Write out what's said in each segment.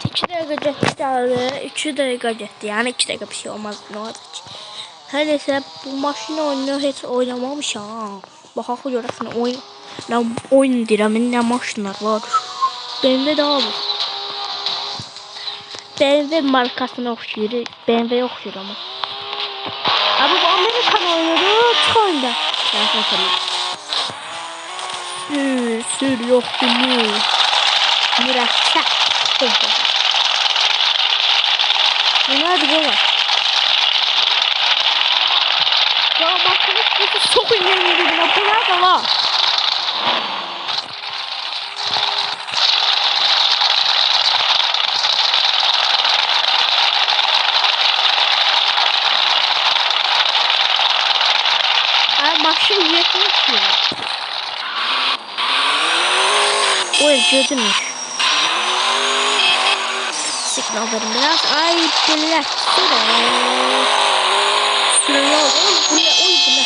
2 dakika geçti, 3 dakika geçti. Yani 2 dakika bir şey olmaz. Ne olacak? Her neyse bu maşın oyunu hiç oynamamış ha. Bakalım görəsən oyun deyirəm, ne maşınlar var. BMW daha var. BMW markasına oxşuyur. BMW oxşuyur ama. Abi bu Amerikan oyunu çıx oyunda. Sür yoktu mu? Mürəkkəb. Bu nədir bu? Ya maşının sesi çok önemli dedim. Bu nerede var? Maşın yetmiyor ki. Oy gördünüz. Signal verin biraz. Ay bile. Sürene oldu. Bu ne? Oy bu ne?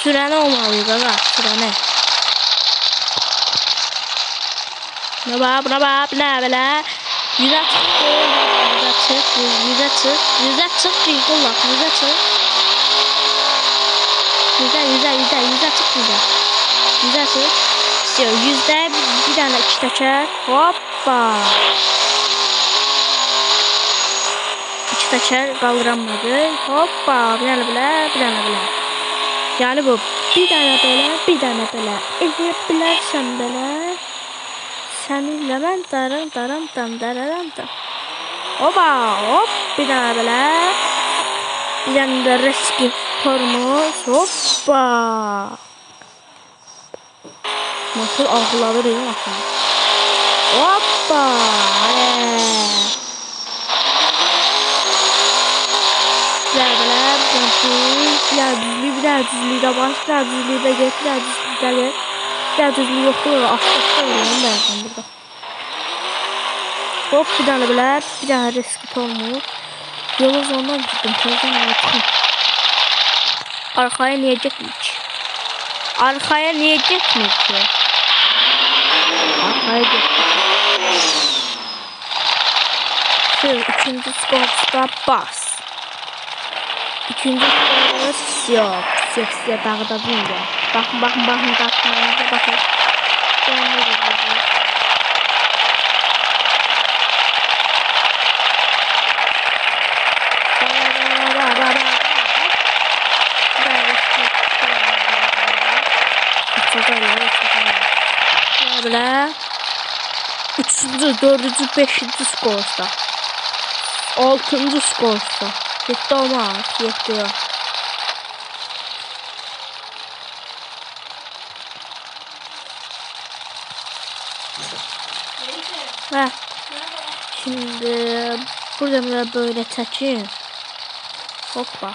Sürene olmalıydı gaga. Sürene. Ne var? Ne var? Ne böyle? Yüze çıktı. Yüze çık. Yüze çık. Yüze çık. Yüze çık. Yüze çık yüze. Yüze çık. İşte yüzde bir tane iki teker. Hoppa. İki teker kaldıramadı. Hoppa. Bir tane bile. Yani bu bir tane böyle. Edebilirsen böyle. Seninle ben darım. Hoppa. Hop. Bir tane böyle. Bir tane de riski formuz. Hoppa. Nasıl ağladı değil mi? Hoppa. Düzlüğü de baş, düzlüğü de geç, düzlüğü yoktu. Aşağıda oynayalım ben burada. Hop bir tane böyle. Bir tane riski formuz. Yolun sonundan gittim. Arkaya niye gitmiyor ki? Arkaya gitmiyor. Şu ikinci skorda bas. İkinci skorda yok. Siyah dağda zince. Bakın. Böyle 3. 4. 5. skorda 6. skorda yetti olmaz yetti yok. Şimdi burada böyle çekin. Hoppa.